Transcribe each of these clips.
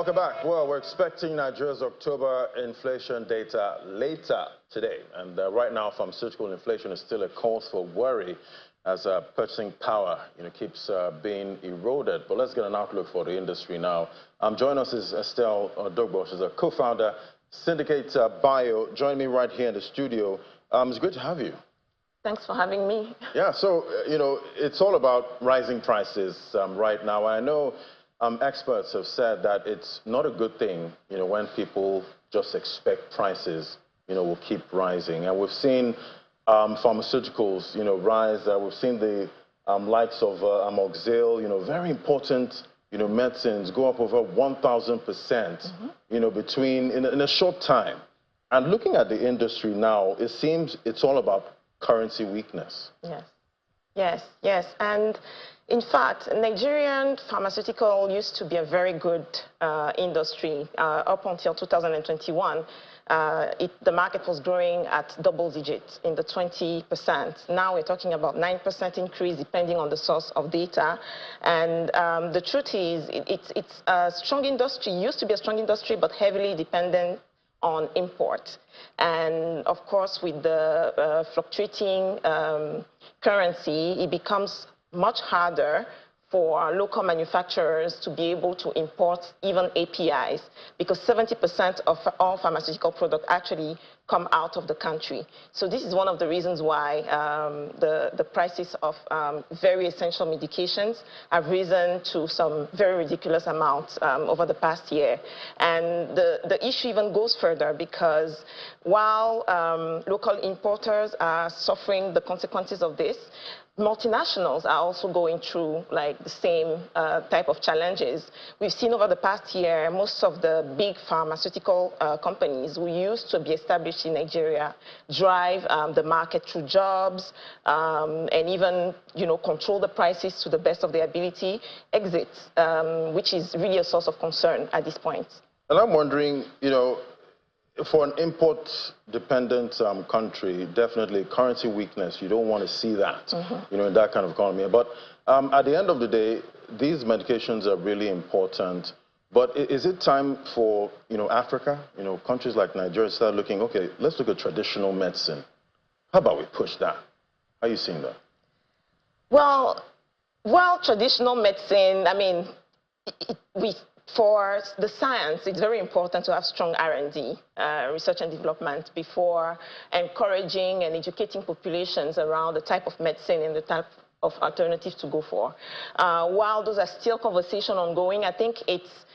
Welcome back. Well, we're expecting Nigeria's October inflation data later today. And right now, pharmaceutical inflation is still a cause for worry as purchasing power keeps being eroded. But let's get an outlook for the industry now. Joining us is Estelle Dogbo. She's a co-founder, Syndicate Bio. Join me right here in the studio. It's good to have you. Thanks for having me. Yeah, so, it's all about rising prices right now. I know experts have said that it's not a good thing, when people just expect prices, will keep rising. And we've seen pharmaceuticals, rise. We've seen the likes of amoxicillin, very important, medicines go up over 1,000%, between in a short time. And looking at the industry now, it seems it's all about currency weakness. Yes. And in fact, Nigerian pharmaceutical used to be a very good industry up until 2021. The market was growing at double digits in the 20%. Now we're talking about 9% increase depending on the source of data. And the truth is it's a strong industry, used to be a strong industry, but heavily dependent on import. And of course, with the fluctuating currency, it becomes much harder for local manufacturers to be able to import even APIs, because 70% of all pharmaceutical products actually come out of the country. So this is one of the reasons why the prices of very essential medications have risen to some very ridiculous amounts over the past year. And the issue even goes further, because while local importers are suffering the consequences of this, multinationals are also going through the same type of challenges. We've seen over the past year, most of the big pharmaceutical companies who used to be established in Nigeria drive the market through jobs and even control the prices to the best of their ability, exit, which is really a source of concern at this point. And I'm wondering, for an import-dependent country, definitely currency weakness, you don't want to see that, in that kind of economy. But at the end of the day, these medications are really important. But is it time for, Africa, countries like Nigeria start looking, okay, let's look at traditional medicine. How about we push that? How are you seeing that? Well, traditional medicine, for the science, it's very important to have strong R&D, research and development, before encouraging and educating populations around the type of medicine and the type of alternatives to go for. While those are still conversation ongoing, I think it's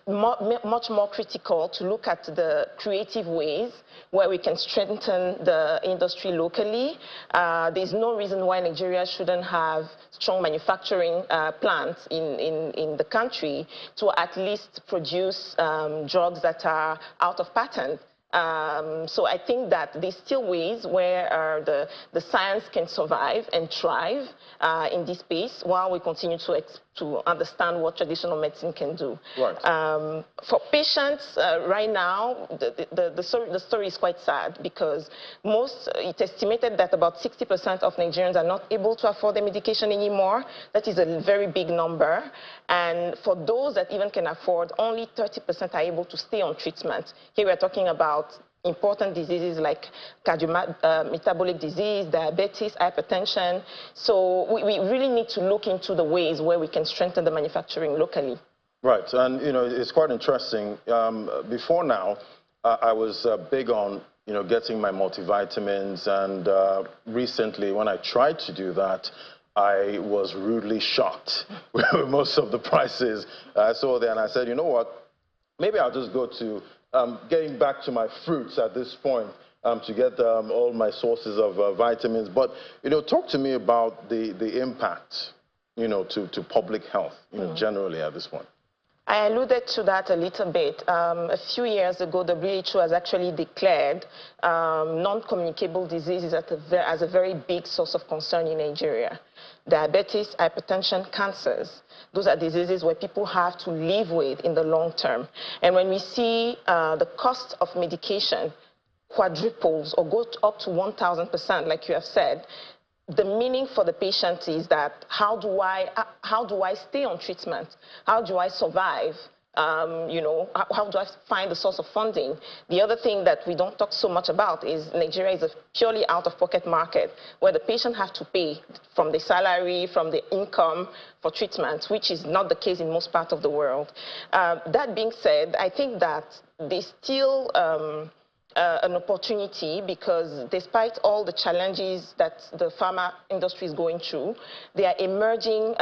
much more critical to look at the creative ways where we can strengthen the industry locally. There's no reason why Nigeria shouldn't have strong manufacturing plants in the country to at least produce drugs that are out of patent. So I think that there's still ways where the science can survive and thrive in this space while we continue to understand what traditional medicine can do. Right. For patients right now, the story is quite sad, because it's estimated that about 60% of Nigerians are not able to afford their medication anymore. That is a very big number. And for those that even can afford, only 30% are able to stay on treatment. Here we're talking about important diseases like cardiometabolic disease, diabetes, hypertension. So we really need to look into the ways where we can strengthen the manufacturing locally. Right, and it's quite interesting. Before now, I was big on getting my multivitamins, and recently when I tried to do that, I was rudely shocked with most of the prices I saw there, and I said, you know what, maybe I'll just go to getting back to my fruits at this point to get all my sources of vitamins. But, talk to me about the impact, to public health, generally at this point. I alluded to that a little bit. A few years ago, the WHO has actually declared non-communicable diseases as a very big source of concern in Nigeria. Diabetes, hypertension, cancers. Those are diseases where people have to live with in the long term. And when we see the cost of medication quadruples or go up to 1,000%, like you have said, the meaning for the patient is that how do I stay on treatment? How do I survive You know, how do I find the source of funding? The other thing that we don't talk so much about is Nigeria is a purely out-of-pocket market where the patient has to pay from the salary, from the income for treatment, which is not the case in most parts of the world. That being said, I think that there's still an opportunity because despite all the challenges that the pharma industry is going through, there are emerging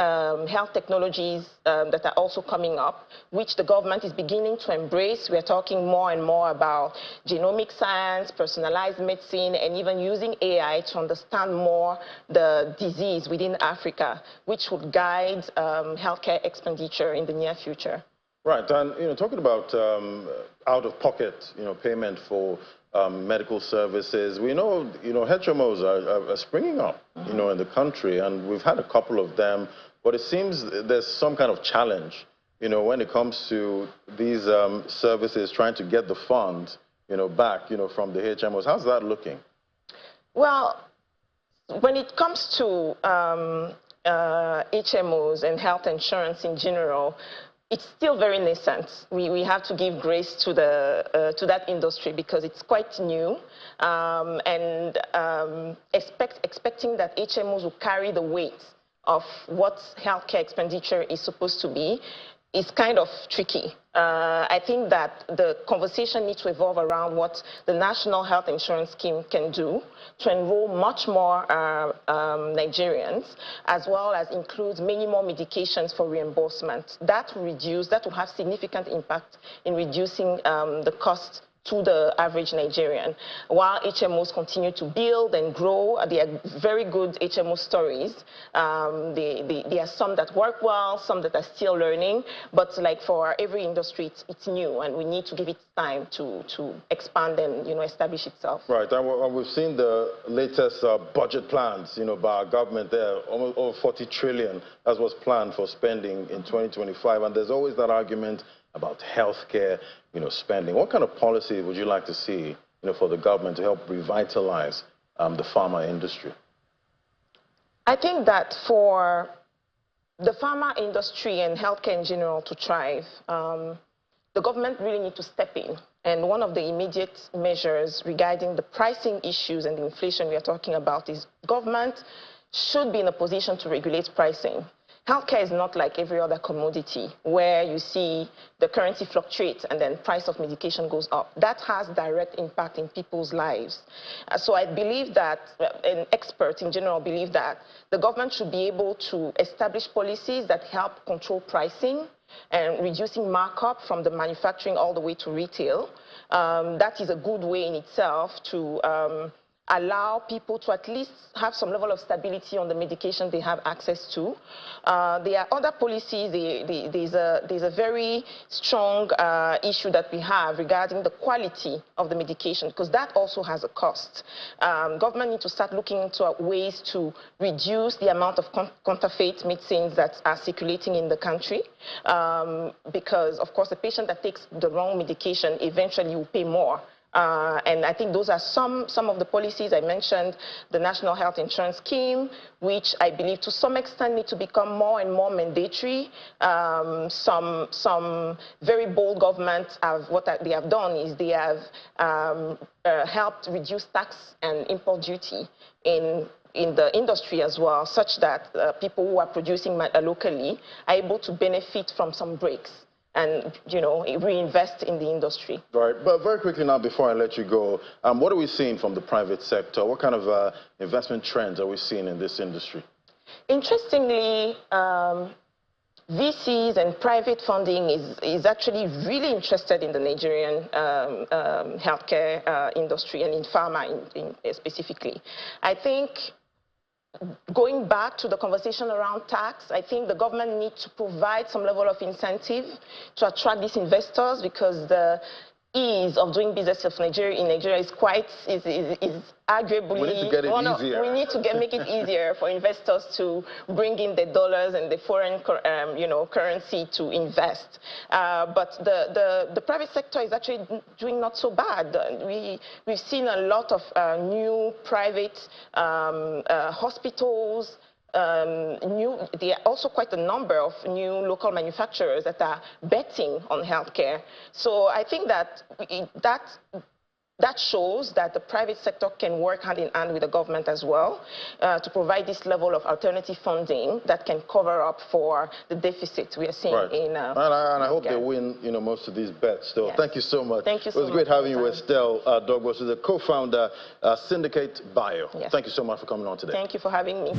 health technologies that are also coming up, which the government is beginning to embrace. We are talking more and more about genomic science, personalized medicine, and even using AI to understand more the disease within Africa, which would guide healthcare expenditure in the near future. Right, and talking about out-of-pocket, payment for medical services, we know, HMOs are springing up, in the country, and we've had a couple of them, but it seems there's some kind of challenge, when it comes to these services trying to get the funds, back, from the HMOs. How's that looking? Well, when it comes to HMOs and health insurance in general, it's still very nascent. We have to give grace to that industry because it's quite new, expecting that HMOs will carry the weight of what healthcare expenditure is supposed to be is kind of tricky. I think that the conversation needs to evolve around what the National Health Insurance Scheme can do to enroll much more Nigerians, as well as include many more medications for reimbursement. That will have significant impact in reducing the cost to the average Nigerian. While HMOs continue to build and grow, there are very good HMO stories. There are some that work well, some that are still learning, but like for every industry, it's new, and we need to give it time to expand and establish itself. Right, and we've seen the latest budget plans, by our government there, almost over 40 trillion, as was planned for spending in 2025, and there's always that argument about healthcare, spending. What kind of policy would you like to see, for the government to help revitalize the pharma industry? I think that for the pharma industry and healthcare in general to thrive, the government really need to step in. And one of the immediate measures regarding the pricing issues and the inflation we are talking about is government should be in a position to regulate pricing. Healthcare is not like every other commodity where you see the currency fluctuates and then price of medication goes up. That has direct impact in people's lives. So I believe that, and experts in general believe that the government should be able to establish policies that help control pricing and reducing markup from the manufacturing all the way to retail. That is a good way in itself to allow people to at least have some level of stability on the medication they have access to. There are other policies. There's a very strong issue that we have regarding the quality of the medication, because that also has a cost. Government needs to start looking into ways to reduce the amount of counterfeit medicines that are circulating in the country, because, of course, a patient that takes the wrong medication eventually will pay more. And I think those are some of the policies I mentioned. The National Health Insurance Scheme, which I believe to some extent need to become more and more mandatory. Some very bold governments what they have done is they have helped reduce tax and import duty in the industry as well, such that people who are producing locally are able to benefit from some breaks and reinvest in the industry. Right, but very quickly now, before I let you go, what are we seeing from the private sector? What kind of investment trends are we seeing in this industry? Interestingly, VCs and private funding is actually really interested in the Nigerian healthcare industry and in pharma specifically. I think, going back to the conversation around tax, I think the government needs to provide some level of incentive to attract these investors, because the ease of doing business in Nigeria is arguably, we need to get it easier. We need to make it easier for investors to bring in the dollars and the foreign currency to invest. But the private sector is actually doing not so bad. We've seen a lot of new private hospitals, there are also quite a number of new local manufacturers that are betting on healthcare. So I think that that shows that the private sector can work hand in hand with the government as well to provide this level of alternative funding that can cover up for the deficit we are seeing in and I hope they win, most of these bets. So thank you so much. Thank you so much. It was great having you, Estelle Dogbo, who's the co-founder, Syndicate Bio. Yes. Thank you so much for coming on today. Thank you for having me.